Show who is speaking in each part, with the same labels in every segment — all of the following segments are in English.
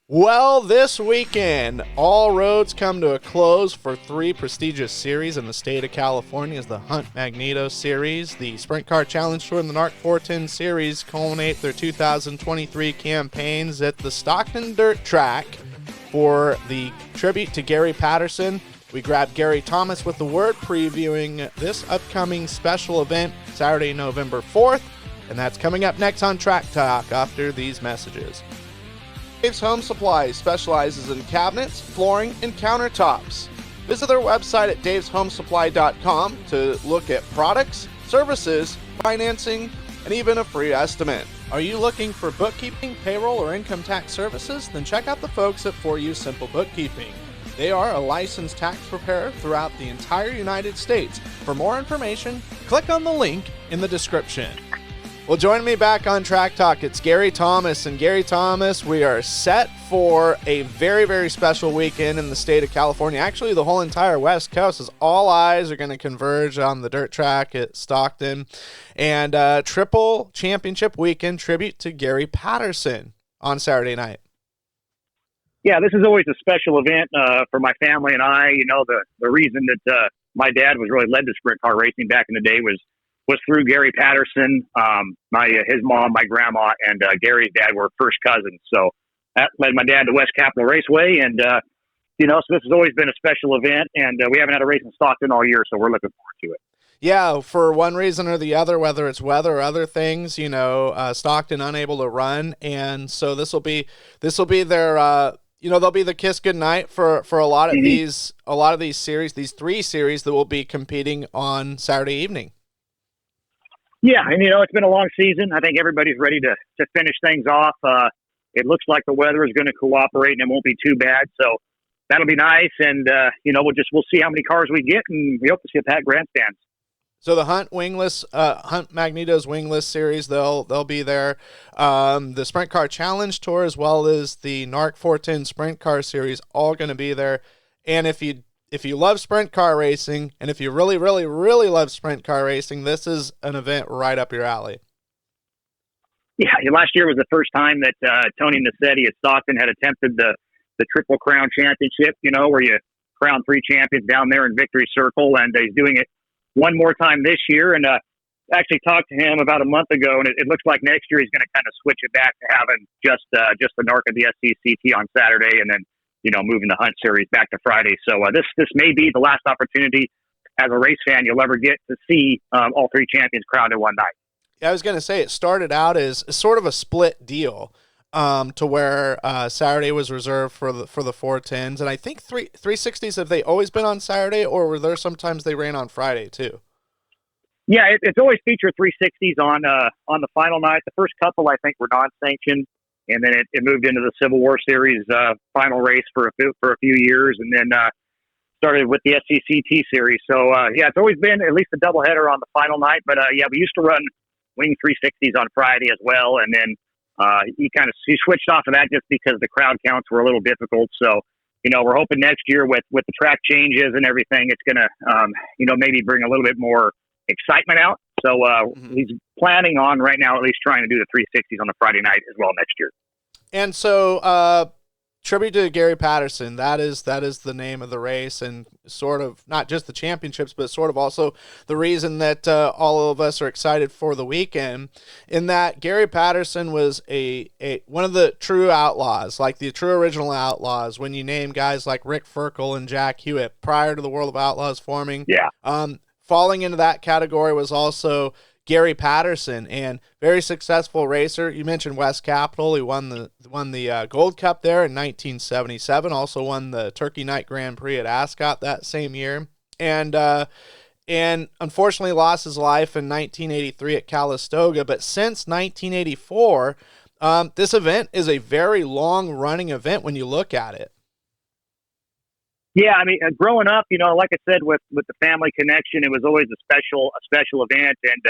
Speaker 1: Well, this weekend, all roads come to a close for three prestigious series in the state of California as the Hunt Magnetos Series, the Sprint Car Challenge Tour, and the NARC 410 Series culminate their 2023 campaigns at the Stockton Dirt Track. For the Tribute to Gary Patterson, we grabbed Gary Thomas with the word previewing this upcoming special event Saturday, November 4th, and that's coming up next on Track Talk after these messages. Dave's Home Supply specializes in cabinets, flooring, and countertops. Visit their website at daveshomesupply.com to look at products, services, financing, and even a free estimate. Are you looking for bookkeeping, payroll, or income tax services? Then check out the folks at For You Simple Bookkeeping. They are a licensed tax preparer throughout the entire United States. For more information, click on the link in the description. Well, joining me back on Track Talk, it's Gary Thomas. And Gary Thomas, we are set for a very, very special weekend in the state of California. Actually, the whole entire West Coast, as all eyes are going to converge on the dirt track at Stockton. And triple championship weekend tribute to Gary Patterson on Saturday night.
Speaker 2: Yeah, this is always a special event for my family and I. You know, the reason that my dad was really led to sprint car racing back in the day was through Gary Patterson. His mom, my grandma, and Gary's dad were first cousins. So that led my dad to West Capitol Raceway. And, so this has always been a special event. And we haven't had a race in Stockton all year, so we're looking forward to it.
Speaker 1: Yeah, for one reason or the other, whether it's weather or other things, Stockton unable to run. And so this will be their, they'll be the kiss goodnight for a lot of these series, these three series that will be competing on Saturday evening.
Speaker 2: Yeah, and it's been a long season. I think everybody's ready to finish things off. It looks like the weather is going to cooperate and it won't be too bad. So that'll be nice. And we'll see how many cars we get, and we hope to see a packed grandstand.
Speaker 1: So the Hunt Magnetos Wingless Series, they'll be there. The Sprint Car Challenge Tour, as well as the NARC 410 Sprint Car Series, all going to be there. And if you love sprint car racing, and if you really, really, really love sprint car racing, this is an event right up your alley.
Speaker 2: Yeah, last year was the first time that Tony Nassetti at Stockton had attempted the Triple Crown Championship, where you crown three champions down there in Victory Circle, and he's doing it one more time this year. And actually talked to him about a month ago, and it looks like next year he's going to kind of switch it back to having just the NARC of the SCCT on Saturday, and then moving the Hunt Series back to Friday. So this may be the last opportunity as a race fan you'll ever get to see all three champions crowned in one night.
Speaker 1: Yeah, I was going to say, it started out as sort of a split deal to where Saturday was reserved for the 410s. And I think 360s, have they always been on Saturday, or were there sometimes they ran on Friday too?
Speaker 2: Yeah, it's always featured 360s on the final night. The first couple, I think, were non-sanctioned. And then it moved into the Civil War Series final race for a few years, and then started with the SCCT Series. So, it's always been at least a doubleheader on the final night. But, we used to run wing 360s on Friday as well. And then he switched off of that just because the crowd counts were a little difficult. So, we're hoping next year with the track changes and everything, it's going to, maybe bring a little bit more excitement out. So he's planning on right now at least trying to do the 360s on the Friday night as well next year.
Speaker 1: And so Tribute to Gary Patterson, that is the name of the race, and sort of not just the championships, but sort of also the reason that all of us are excited for the weekend, in that Gary Patterson was a one of the true outlaws, like the true original outlaws, when you name guys like Rick Ferkel and Jack Hewitt prior to the World of Outlaws forming.
Speaker 2: Yeah.
Speaker 1: Falling into that category was also Gary Patterson, and very successful racer. You mentioned West Capitol. He won the Gold Cup there in 1977. Also won the Turkey Night Grand Prix at Ascot that same year, and unfortunately lost his life in 1983 at Calistoga. But since 1984, this event is a very long-running event when you look at it.
Speaker 2: Yeah, I mean, growing up, like I said, with the family connection, it was always a special event. And,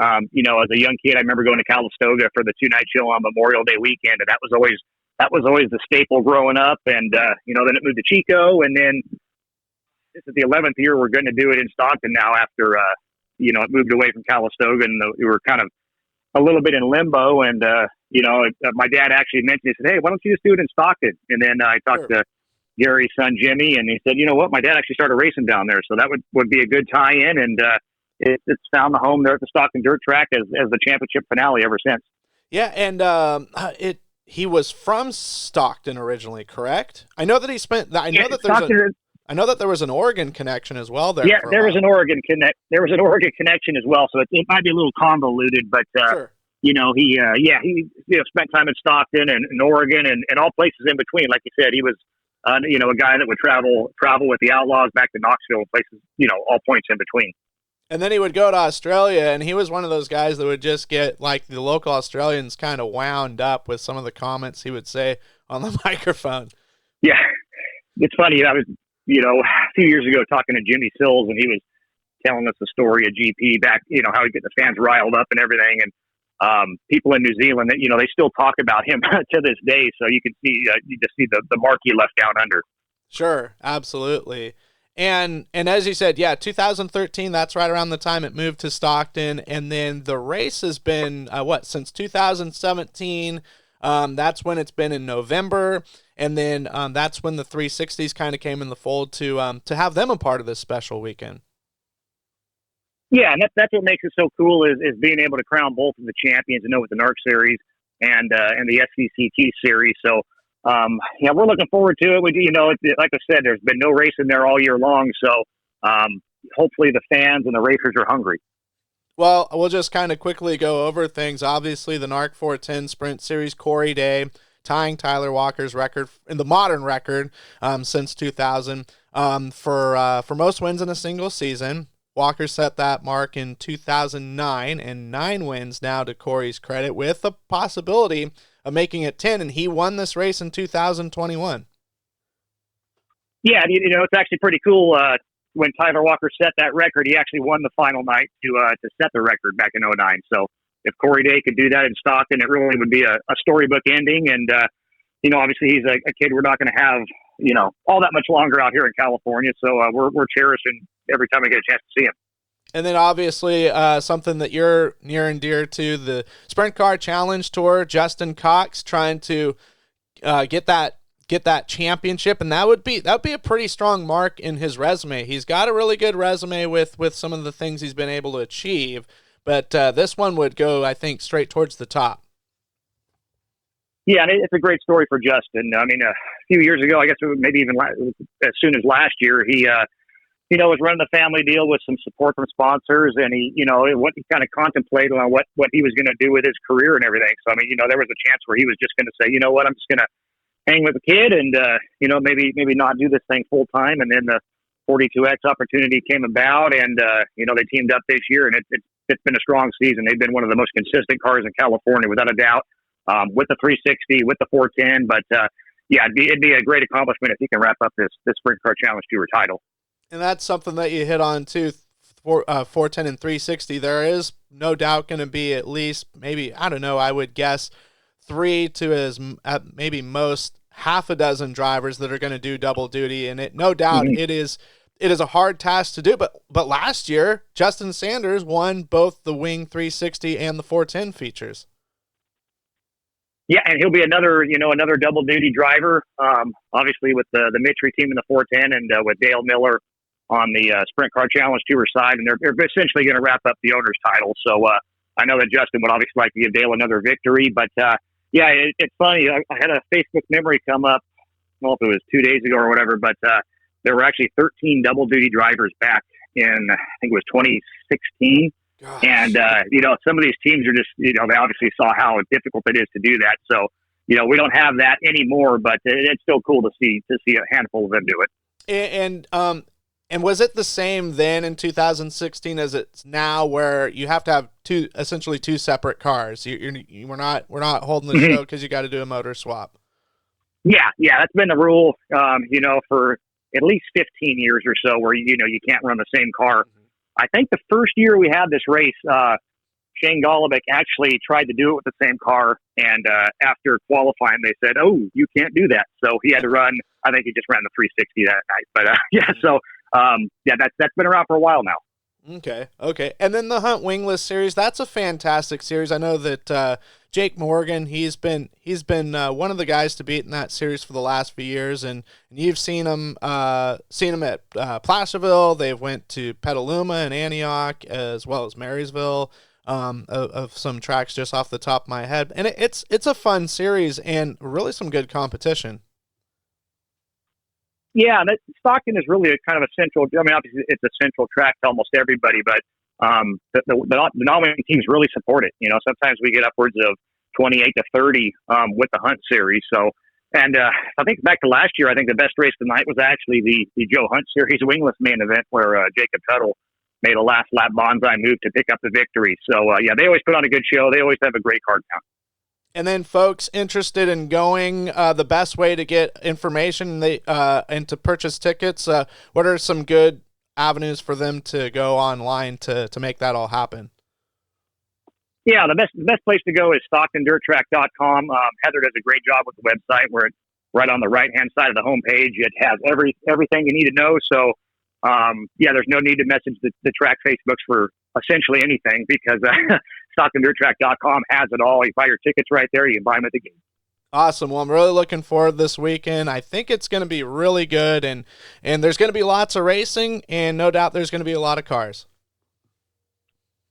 Speaker 2: as a young kid, I remember going to Calistoga for the two-night show on Memorial Day weekend. And that was always the staple growing up. And, then it moved to Chico. And then this is the 11th year we're going to do it in Stockton now after, it moved away from Calistoga. And we were kind of a little bit in limbo. And, my dad actually mentioned, he said, hey, why don't you just do it in Stockton? And then I talked to Gary's son, Jimmy, and he said, you know what, my dad actually started racing down there. So that would be a good tie-in. And it's found the home there at the Stockton Dirt Track as the championship finale ever since.
Speaker 1: Yeah, and he was from Stockton originally, correct? I know that he spent. I know that there was an Oregon connection as well there.
Speaker 2: Yeah, there was an Oregon connection as well. So it might be a little convoluted, but
Speaker 1: sure.
Speaker 2: he spent time in Stockton and Oregon and all places in between. Like you said, he was a guy that would travel with the Outlaws back to Knoxville and places, all points in between.
Speaker 1: And then he would go to Australia, and he was one of those guys that would just get, like, the local Australians kind of wound up with some of the comments he would say on the microphone.
Speaker 2: Yeah, it's funny. I was, a few years ago talking to Jimmy Sills, and he was telling us the story of GP back, how he'd get the fans riled up and everything. And people in New Zealand, they still talk about him to this day. So you can see, you just see the mark he left down under.
Speaker 1: Sure, absolutely. And as you said, 2013, that's right around the time it moved to Stockton. And then the race has been, since 2017, that's when it's been in November. And then that's when the 360s kind of came in the fold to have them a part of this special weekend.
Speaker 2: Yeah, and that's what makes it so cool is being able to crown both of the champions, with the NARC series and the SCCT series. So, we're looking forward to it. Like I said, there's been no racing there all year long. So, hopefully the fans and the racers are hungry.
Speaker 1: Well, we'll just kind of quickly go over things. Obviously, the NARC 410 Sprint Series, Corey Day, tying Tyler Walker's record in the modern record since 2000 for most wins in a single season. Walker set that mark in 2009 and 9 wins now to Corey's credit, with the possibility of making it 10, and he won this race in 2021.
Speaker 2: Yeah, it's actually pretty cool. When Tyler Walker set that record, he actually won the final night to set the record back in 2009. So if Corey Day could do that in Stockton, it really would be a storybook ending. And, obviously he's a kid we're not going to have, all that much longer out here in California. So we're cherishing every time we get a chance to see him.
Speaker 1: And then obviously something that you're near and dear to, the Sprint Car Challenge Tour, Justin Cox trying to get that championship, and that would be a pretty strong mark in his resume. He's got a really good resume with some of the things he's been able to achieve, but this one would go, I think, straight towards the top.
Speaker 2: Yeah, and it's a great story for Justin. I mean, a few years ago, I guess maybe even as soon as last year, he was running the family deal with some support from sponsors, and what he kind of contemplated on what he was going to do with his career and everything. So, I mean, there was a chance where he was just going to say, I'm just going to hang with the kid and, maybe not do this thing full time. And then the 42X opportunity came about, and, they teamed up this year, and it's been a strong season. They've been one of the most consistent cars in California, without a doubt, with the 360, with the 410. But, it'd be a great accomplishment if he can wrap up this Sprint Car Challenge Tour title.
Speaker 1: And that's something that you hit on too, 410 and 360. There is no doubt going to be at least maybe, I don't know, I would guess 3 to at maybe most half a dozen drivers that are going to do double duty. And no doubt it is a hard task to do. But last year, Justin Sanders won both the Wing 360 and the 410 features.
Speaker 2: Yeah, and he'll be another double duty driver, obviously with the Mitri team in the 410 and with Dale Miller on the Sprint Car Challenge Tour side, and they're essentially going to wrap up the owner's title. So I know that Justin would obviously like to give Dale another victory, but it's funny. I had a Facebook memory come up, I don't know if it was 2 days ago or whatever, but there were actually 13 double duty drivers back in, I think it was 2016. Gosh. And, some of these teams are just, they obviously saw how difficult it is to do that. So, we don't have that anymore, but it's still cool to see a handful of them do it.
Speaker 1: And was it the same then in 2016 as it's now, where you have to have essentially two separate cars? We're not holding the show because you got to do a motor swap.
Speaker 2: Yeah, that's been the rule, for at least 15 years or so, where you can't run the same car. I think the first year we had this race, Shane Golovic actually tried to do it with the same car, and after qualifying, they said, "Oh, you can't do that." So he had to run. I think he just ran the 360 that night. But so that's been around for a while now.
Speaker 1: Okay. And then the Hunt Wingless Series, that's a fantastic series. I know that Jake Morgan, he's been one of the guys to beat in that series for the last few years, and you've seen him at Placerville. They've went to Petaluma and Antioch as well as Marysville. Of some tracks just off the top of my head, and it's a fun series and really some good competition.
Speaker 2: Yeah, Stockton is really a kind of a central. I mean, obviously, it's a central track to almost everybody, but the nominating teams really support it. You know, sometimes we get upwards of 28 to 30 with the Hunt series. So, and I think back to last year, I think the best race tonight was actually the Joe Hunt series wingless main event where Jacob Tuttle made a last lap bonsai move to pick up the victory. So, yeah, they always put on a good show. They always have a great card count.
Speaker 1: And then folks interested in going, the best way to get information and to purchase tickets, what are some good avenues for them to go online to make that all happen?
Speaker 2: Yeah, the best place to go is StocktonDirtTrack.com. Heather does a great job with the website where it's right on the right-hand side of the homepage. It has everything you need to know. So, yeah, there's no need to message the track Facebooks for essentially anything because StocktonDirtTrack.com has it all. You buy your tickets right there. You can buy them at the gate.
Speaker 1: Awesome. Well, I'm really looking forward this weekend. I think it's going to be really good, and there's going to be lots of racing, and no doubt there's going to be a lot of cars.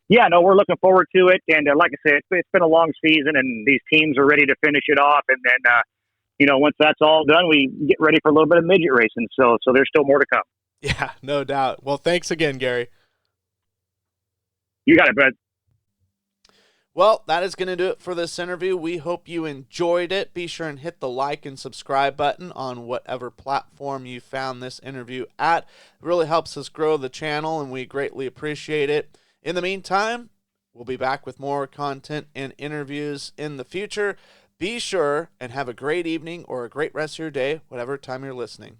Speaker 2: Yeah, no, we're looking forward to it. And like I said, it's been a long season, and these teams are ready to finish it off. And then, once that's all done, we get ready for a little bit of midget racing. So there's still more to come.
Speaker 1: Yeah, no doubt. Well, thanks again, Gary.
Speaker 2: You got it, bud.
Speaker 1: Well, that is going to do it for this interview. We hope you enjoyed it. Be sure and hit the like and subscribe button on whatever platform you found this interview at. It really helps us grow the channel, and we greatly appreciate it. In the meantime, we'll be back with more content and interviews in the future. Be sure and have a great evening or a great rest of your day, whatever time you're listening.